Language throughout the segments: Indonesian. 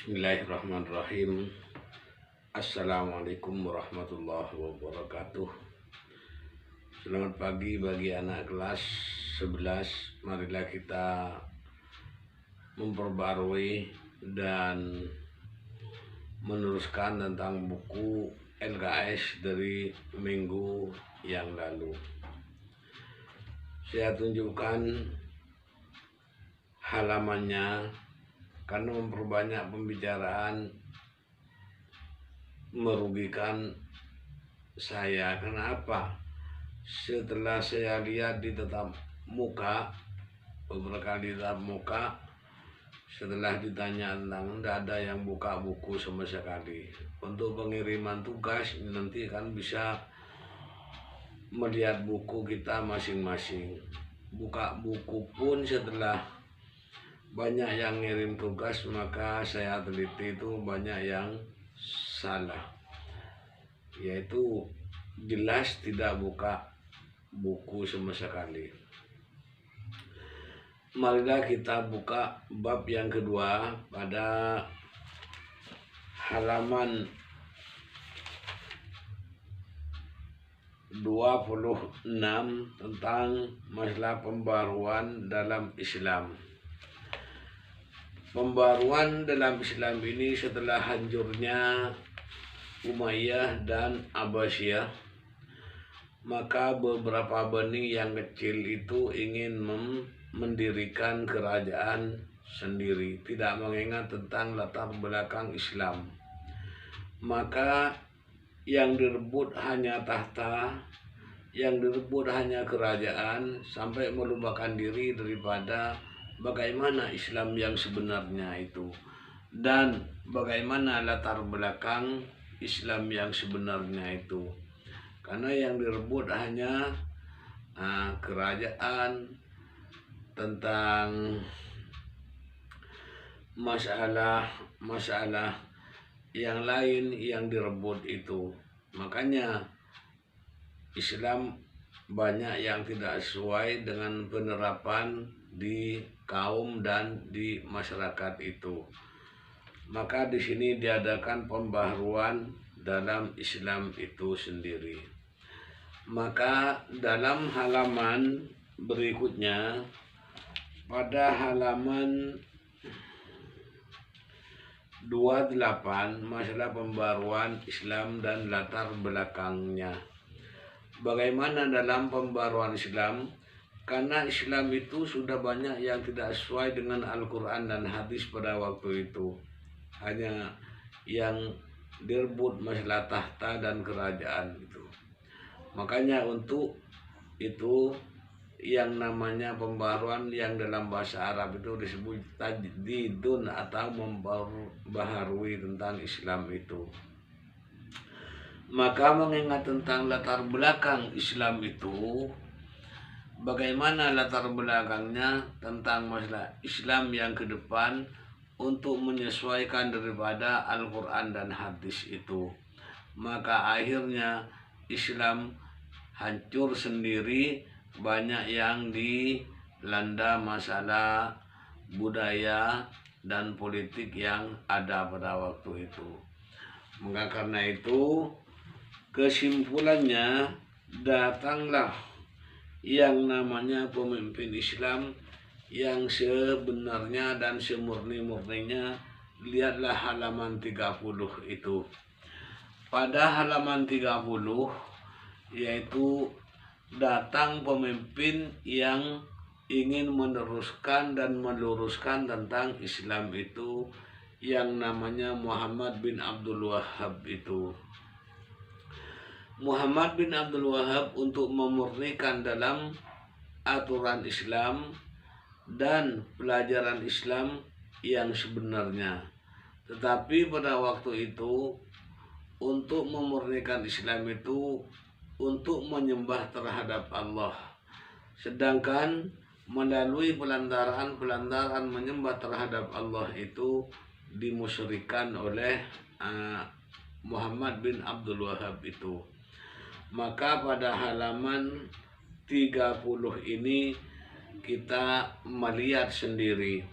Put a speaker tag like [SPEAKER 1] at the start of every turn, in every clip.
[SPEAKER 1] Bismillahirrahmanirrahim. Assalamualaikum warahmatullahi wabarakatuh. Selamat pagi bagi anak kelas 11. Marilah kita memperbarui dan meneruskan tentang buku LKS dari minggu yang lalu. Saya tunjukkan halamannya karena memperbanyak pembicaraan merugikan saya. Kenapa? Setelah saya lihat di tatap muka, beberapa kali tatap muka, setelah ditanya tentang, tidak ada yang buka buku sama sekali. Untuk pengiriman tugas nanti kan bisa melihat buku kita masing-masing. Buka buku pun setelah banyak yang ngirim tugas, maka saya teliti itu banyak yang salah, yaitu jelas tidak buka buku sama sekali. Marilah kita buka bab yang kedua pada halaman 26 tentang masalah pembaruan dalam Islam. Pembaruan dalam Islam ini setelah hancurnya Umayyah dan Abbasiyah, maka beberapa benih yang kecil itu ingin mendirikan kerajaan sendiri, tidak mengingat tentang latar belakang Islam. Maka yang direbut hanya tahta, yang direbut hanya kerajaan, sampai melupakan diri daripada bagaimana Islam yang sebenarnya itu, dan bagaimana latar belakang Islam yang sebenarnya itu. Karena yang direbut hanya kerajaan, tentang masalah yang lain yang direbut itu. Makanya Islam banyak yang tidak sesuai dengan penerapan di kaum dan di masyarakat itu. Maka di sini diadakan pembaharuan dalam Islam itu sendiri. Maka dalam halaman berikutnya, pada halaman 28, masalah pembaruan Islam dan latar belakangnya. Bagaimana dalam pembaruan Islam? Karena Islam itu sudah banyak yang tidak sesuai dengan Al-Quran dan hadis pada waktu itu. Hanya yang direbut masalah tahta dan kerajaan itu. Makanya untuk itu yang namanya pembaruan yang dalam bahasa Arab itu disebut tajdidun atau membaharui tentang Islam itu. Maka mengingat tentang latar belakang Islam itu, bagaimana latar belakangnya tentang masalah Islam yang ke depan untuk menyesuaikan daripada Al-Quran dan hadis itu. Maka akhirnya Islam hancur sendiri, banyak yang dilanda masalah budaya dan politik yang ada pada waktu itu. Maka karena itu kesimpulannya, datanglah yang namanya pemimpin Islam yang sebenarnya dan semurni-murninya. Lihatlah halaman 30 itu. Pada halaman 30 yaitu datang pemimpin yang ingin meneruskan dan meluruskan tentang Islam itu, yang namanya Muhammad bin Abdul Wahhab itu. Muhammad bin Abdul Wahhab untuk memurnikan dalam aturan Islam dan pelajaran Islam yang sebenarnya. Tetapi pada waktu itu, untuk memurnikan Islam itu untuk menyembah terhadap Allah. Sedangkan melalui pelantaran menyembah terhadap Allah itu dimusyrikan oleh Muhammad bin Abdul Wahhab itu. Maka pada halaman 30 ini kita melihat sendiri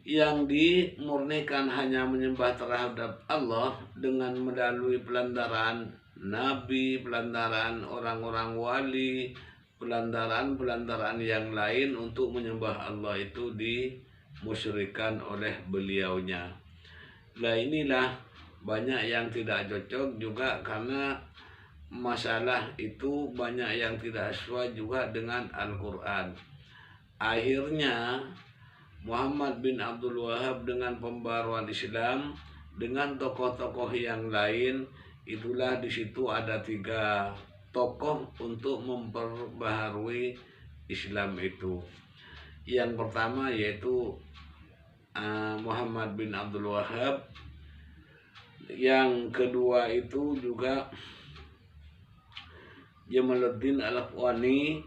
[SPEAKER 1] yang dimurnikan hanya menyembah terhadap Allah dengan melalui pelantaran nabi, pelantaran orang-orang wali, pelantaran yang lain untuk menyembah Allah itu dimusyrikan oleh beliaunya. Nah inilah banyak yang tidak cocok juga, karena masalah itu banyak yang tidak sesuai juga dengan Al-Quran. Akhirnya Muhammad bin Abdul Wahab dengan pembaruan Islam dengan tokoh-tokoh yang lain, itulah di situ ada 3 tokoh untuk memperbaharui Islam itu. Yang pertama yaitu Muhammad bin Abdul Wahab, yang kedua itu juga Jamaluddin Al-Afghani,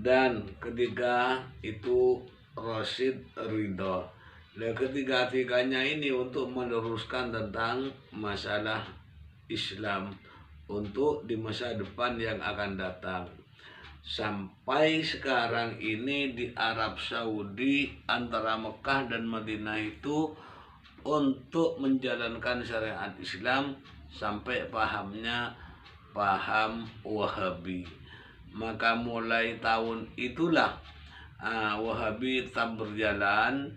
[SPEAKER 1] dan ketiga itu Rashid Ridho. Nah, ketiga-tiganya ini untuk meneruskan tentang masalah Islam untuk di masa depan yang akan datang. Sampai sekarang ini di Arab Saudi antara Mekah dan Madinah itu untuk menjalankan syariat Islam sampai pahamnya paham Wahabi. Maka mulai tahun itulah Wahabi tetap berjalan,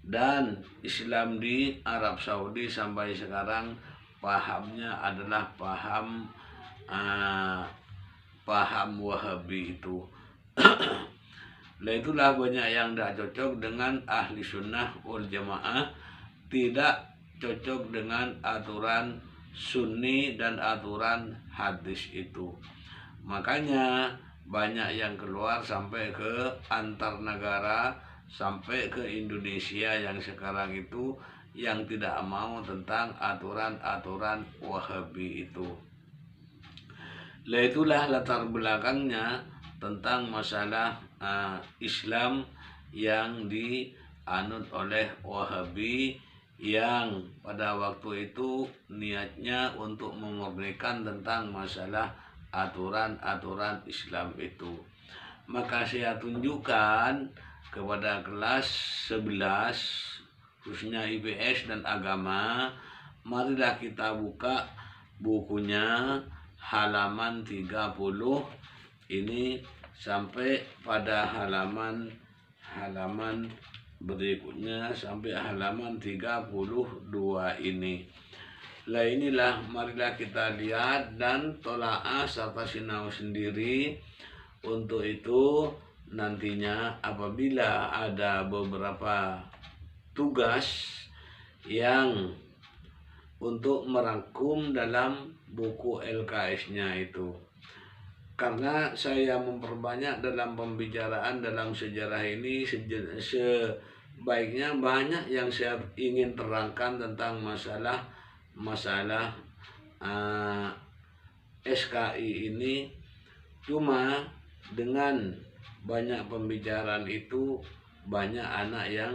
[SPEAKER 1] dan Islam di Arab Saudi sampai sekarang pahamnya adalah paham Wahabi itu. Nah itulah banyak yang tidak cocok dengan ahli sunnah wal jamaah, tidak cocok dengan aturan sunni dan aturan hadis itu. Makanya banyak yang keluar sampai ke antar negara, sampai ke Indonesia yang sekarang itu, yang tidak mau tentang aturan-aturan Wahabi itu. Nah itulah latar belakangnya tentang masalah Islam yang dianut oleh Wahabi, yang pada waktu itu niatnya untuk memurnikan tentang masalah aturan-aturan Islam itu. Maka saya tunjukkan kepada kelas 11 khususnya IPS dan agama, marilah kita buka bukunya halaman 30 ini sampai pada halaman berikutnya sampai halaman 32 ini. Lah inilah marilah kita lihat dan tolaah serta sinau sendiri. Untuk itu nantinya apabila ada beberapa tugas yang untuk merangkum dalam buku LKS-nya itu, karena saya memperbanyak dalam pembicaraan dalam sejarah ini, sebaiknya banyak yang saya ingin terangkan tentang masalah SKI ini. Cuma dengan banyak pembicaraan itu, banyak anak yang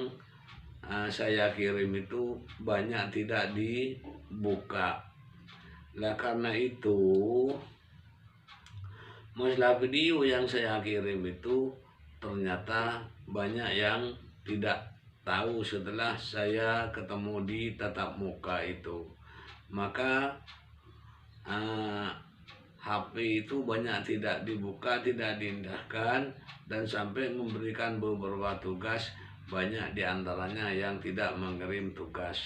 [SPEAKER 1] saya kirim itu banyak tidak dibuka. Nah karena itu masalah video yang saya kirim itu ternyata banyak yang tidak tahu setelah saya ketemu di tatap muka itu. Maka HP itu banyak tidak dibuka, tidak diindahkan, dan sampai memberikan beberapa tugas, banyak diantaranya yang tidak mengirim tugas.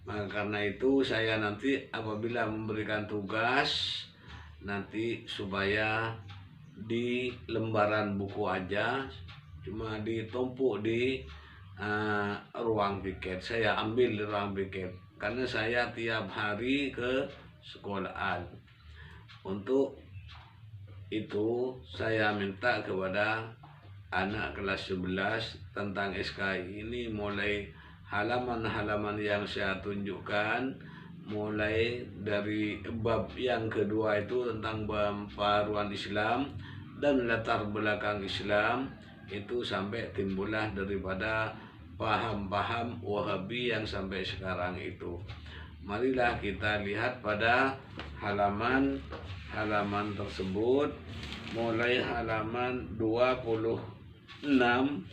[SPEAKER 1] Maka karena itu saya nanti apabila memberikan tugas, nanti supaya di lembaran buku aja, cuma ditumpuk di ruang piket. Saya ambil di ruang piket karena saya tiap hari ke sekolahan. Untuk itu saya minta kepada anak kelas 11 tentang SKI ini, mulai halaman-halaman yang saya tunjukkan, mulai dari bab yang kedua itu tentang pembaharuan Islam dan latar belakang Islam itu, sampai timbullah daripada paham-paham Wahabi yang sampai sekarang itu. Marilah kita lihat pada halaman tersebut, mulai halaman 28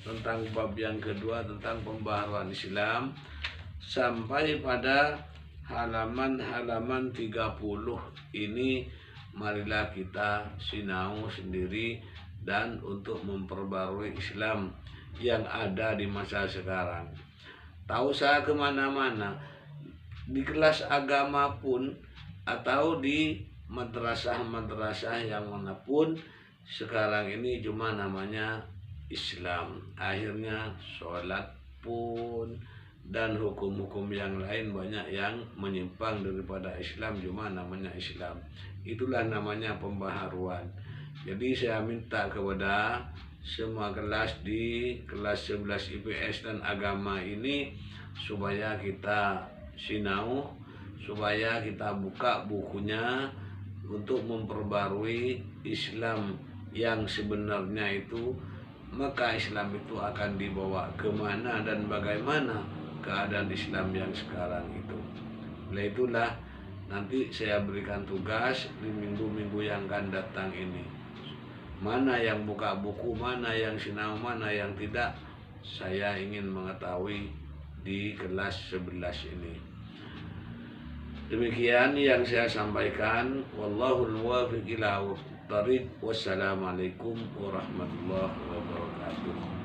[SPEAKER 1] tentang bab yang kedua tentang pembaharuan Islam sampai pada halaman 30 ini. Marilah kita sinau sendiri dan untuk memperbarui Islam yang ada di masa sekarang. Tak usah kemana-mana, di kelas agama pun atau di madrasah-madrasah yang manapun sekarang ini cuma namanya Islam. Akhirnya sholat pun dan hukum-hukum yang lain banyak yang menyimpang daripada Islam, cuma namanya Islam. Itulah namanya pembaharuan. Jadi saya minta kepada semua kelas di kelas 11 IPS dan agama ini supaya kita sinau, supaya kita buka bukunya untuk memperbarui Islam yang sebenarnya itu. Maka Islam itu akan dibawa kemana dan bagaimana keadaan Islam yang sekarang itu. Oleh itulah nanti saya berikan tugas di minggu-minggu yang akan datang ini. Mana yang buka buku, mana yang sinau, mana yang tidak, saya ingin mengetahui di kelas 11 ini. Demikian yang saya sampaikan. Wallahul muwaffiq ila thariq. Wassalamualaikum warahmatullahi wabarakatuh.